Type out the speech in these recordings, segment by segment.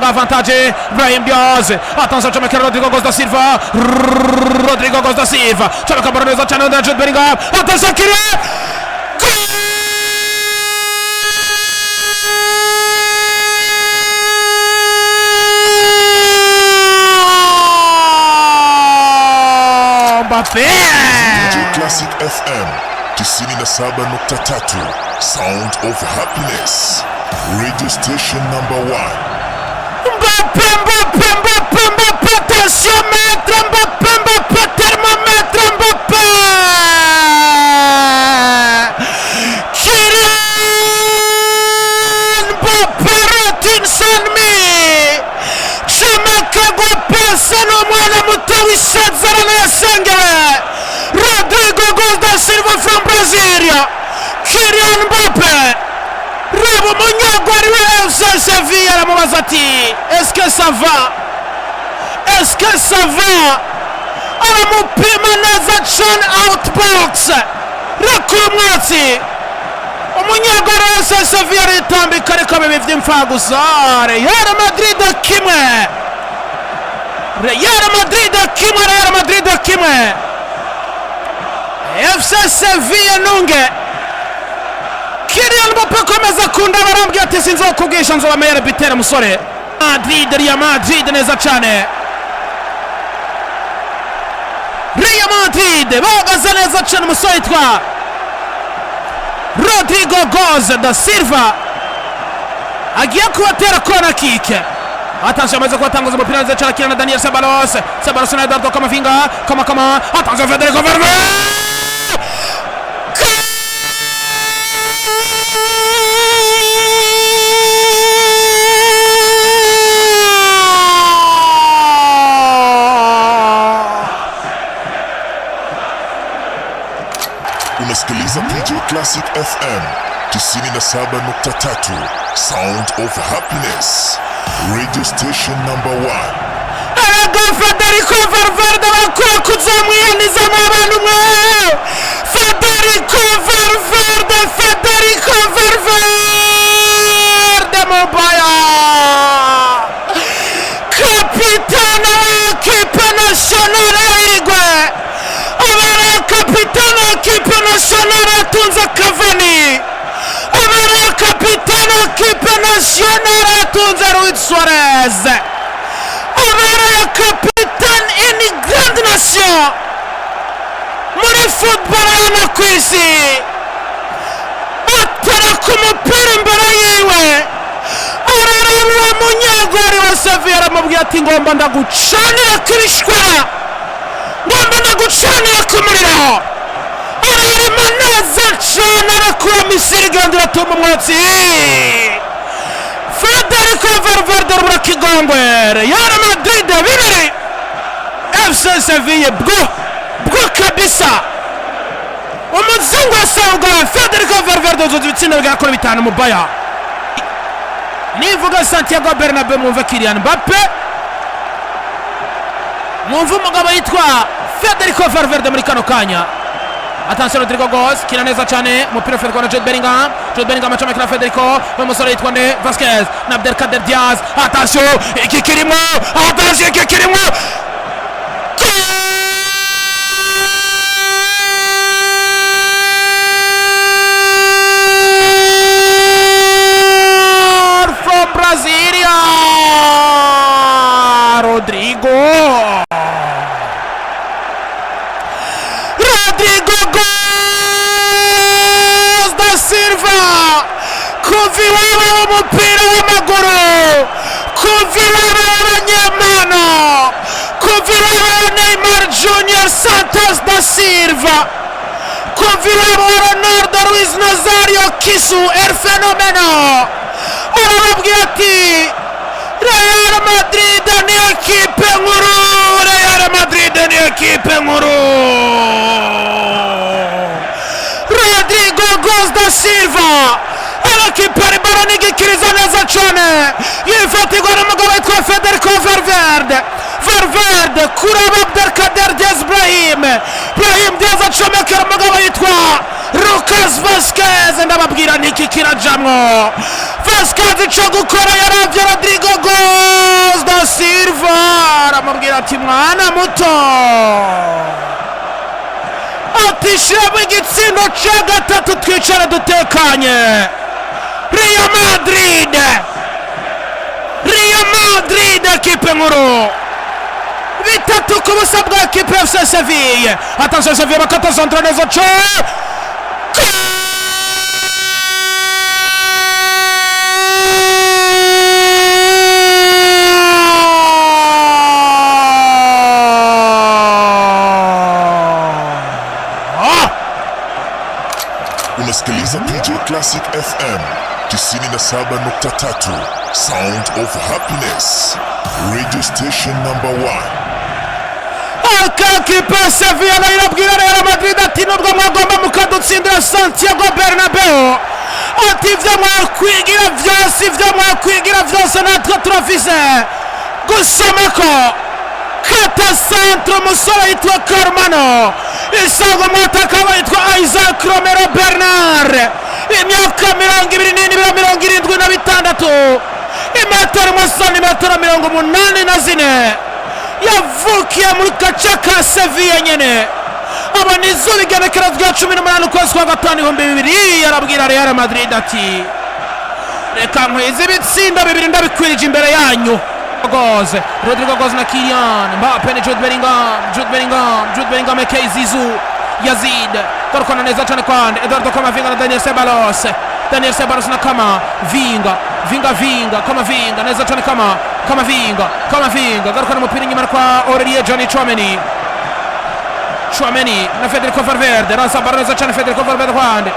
Tanga avantage Ibikoze. Attenzione c'è Rodrigo da Silva. Rodrigo da Silva. C'è la cabaronesa c'è da Jude Bellingham. Attenzione Kuri. DJ Classic FM 97.3 Sound of Happiness Radio Station number 1. Mbappé, tensiomètre, Mbappé, thermomètre, Mbappé. Kylian Mbappé Rotinsanmi. Chimakago pesa no mwana muto w'ishazara n'yasengewe. Rodrigo da Silva from Brasilia. Kylian Mbappé. Reba umunyagwari wa FC Seville aramubaza ati est-ce que ça va aramupima neza cane outbox rekura umwatsi umunyagwari wa FC Seville aritambika ariko bibi vy'imfagusa. Real Madrid kimwe FC Seville nunge. Kylian Mbappé komeza kunda barambye ati sinzokubwisha nzoba meilleur buteur musore. Real Madrid neza cyane. Real Madrid bahagaze neza cyane musore yitwa Rodrigo da Silva agiye kubatera kona kick. Attention amaze kubatanguza umupira neza cyane akina na Daniel Ceballos na Eduardo Camavinga. Attention Federico Valverde. Unasikiliza DJ Classic FM 97.3 Sound of Happiness Radio Station number 1. Federico Valverde bakwiye kuzamwiyaniza n'abantu mwe. Federico Valverde mobaya kapitana w'ikipe nationale y'Uruguay. Abara kapitana w'ikipe nationale atunze Cavani. Abara kapitana w'ikipe nationale atunze Luis Suarez. Abara kapitana in grande nation muri football y'ano kw'isi. Atera ku mupira imbere yiwe ararabura umunyagwari wa Seville aramubwira ati ngomba ndagucanira kirishwara, ngomba ndagucanira ku muriro. Ararima neza cane arakura misiri igenda iratuma umwotsi. Federico Valverde arabura kigongwe. Real Madrid 2 FC Seville bwo kabisa. Umuzungu asanga Federico Valverde uzoza ibitsina bigakora 5 mubaya. Nivuga Santiago Bernabeu mwumva Kylian Mbappé, mwumva umugabo yitwa Federico Valverde muri kano kanya. Attention Rodrigo kina neza cyane umupira ufite kwa Jude Bellingham acomeka na Federico umusore yitwa Vasquez na Abdelkader Diaz. Attention iki kirimo from Brasilia Rodrigo da Silva kuviwaba umupira w'amaguru, kuviwaba abanyemano, kuviwaba Neymar Junior Santos da Silva, kuviwaba Ronaldo Luis Nazario Kisu el fenomeno. Arababwira ati Real Madrid ni ekipe nkuru. Rodrigo da Silva arakipari baroni gikiriza neza cyane yifatirwa n'umugabo witwa Federico Valverde kuraba Abdelkader Diaz Brahim Diaz acomekera umugabo witwa Lucas Vasquez. Ndababwira niki kirajamwo Vasquez ico gukora yaravye Rodrigo aramubwira ati mwana muto ati shiramo igitsindo cya gatatu twicare dutekanye. Real Madrid ekipe nkuru 3-0 bwa ekipe ya Seville. Attention Seville bakata centre neza cyane. Unasikiliza PJ Classic FM 97.3, Sound of Happiness, radio station number 1. Ekipe Sevilla irabwira Real Madrid ati nubwo mwagomba mukadutsindira Santiago Bernabeu ati ivyo mwakwigira vyose natwe turafise gusomako kata centre umusore yitwa Carmano isago mwataka yitwa Isaac Romero Bernard imyaka 22-76 imetero mu santimetero 84 yavukiye muri gace ka Sevilla nyene abanizo bigerekera rya 18 ukwezi kwa gatanu 2000 yarabwira Real Madrid ati reka nkwize ibitsinda 2 ndabikwirije imbere yanyu. Rodrigo Goz na Kylian Mbappe ni Jude Bellingham aka Zizou Yazid korokana neza cyane kwande Eduardo Camavinga na Daniel Ceballos na Camavinga neza cyane Camavinga garukana umupira inyuma kwa Aurelien Gianni Tchouameni na Federico Valverde rasambara neza cyane Federico Valverde kwande.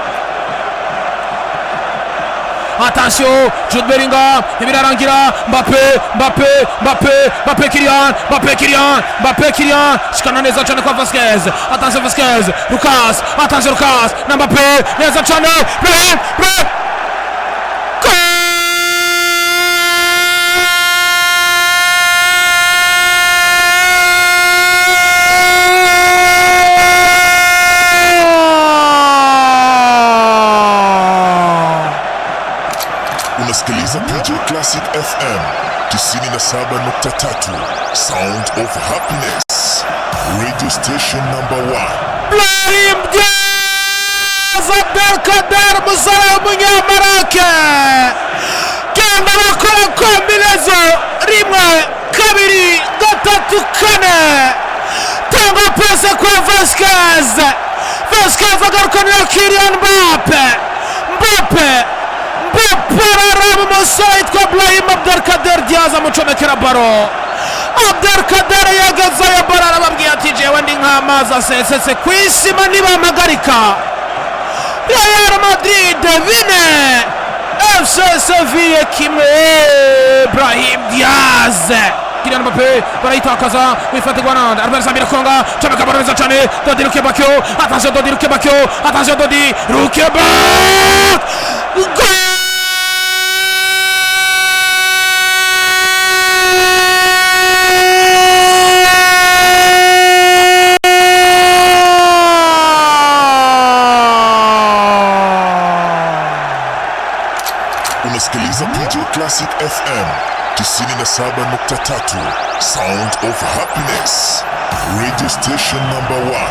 Attention Jude Bellingham ibirarangira Mbappe Kylian shikana neza cyane kwa Vasquez. Attention Vasquez Lucas na Mbappe neza cyane Unasikiliza PJ Classic FM 97.3, Sound of Happiness, radio station number 1. Brahim Diaz Abdelkader musore w'umunyamarake genda bakora kombinezo 1 2 3 4 tanga pese kwa Vasquez agarukanira Kylian Mbappe Pararamu umusore yitwa Brahim Abdelkader Diaz amucomekera baro. Abdelkader yagazayo baro arababwiye ati jewe ndi nk'amazi asesetse ku isima nibamagarika. Real Madrid 4 FC Seville 1 Brahim Diaz. Kylian Mbappe barayitakaza wifatirwa nande Albert Samir Konga comeka baro neza cyane Dodi Rukebakio. Attention Dodi Rukebak Unasikiliza PJ Classic FM 97.3, Sound of Happiness, radio station number 1.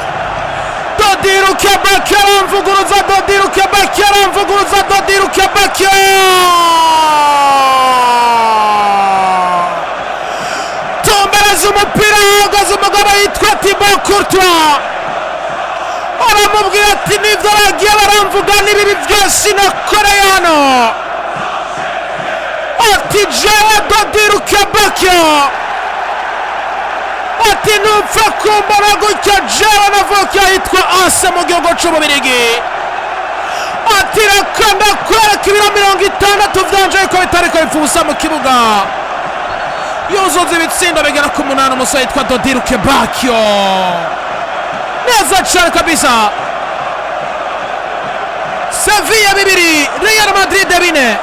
Dodi Rukebak tombereza umupira ahagaze umugabo yitwa Thibaut Courtois aramubwira ati nivyo aragiye baramvuga n'ibibi byose nakoreye hano ati jewe Dodi Rukebak ati nupfa kumbona gutya jewe navukiye ahitwa Ase mu gihugu c'Ububirigi ati reka ndakwereka ibiro 60 vyanje ko bitariko bipfusa mu kibuga yuzuza ibitsindo bigera ku 8 umusore yitwa Dodi Rukebak neza cyane kabisa. Sevilla 2 Real Madrid 4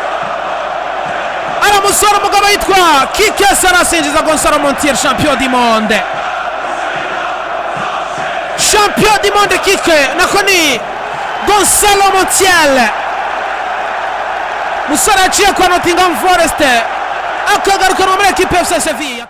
aramusora umugabo yitwa Kike Sarasinjiza Gonzalo Montiel champion du monde Kike nako ni Gonzalo Montiel musore aciye kwa Nottingham Forest akagaruka muri ekipe ya Sevilla.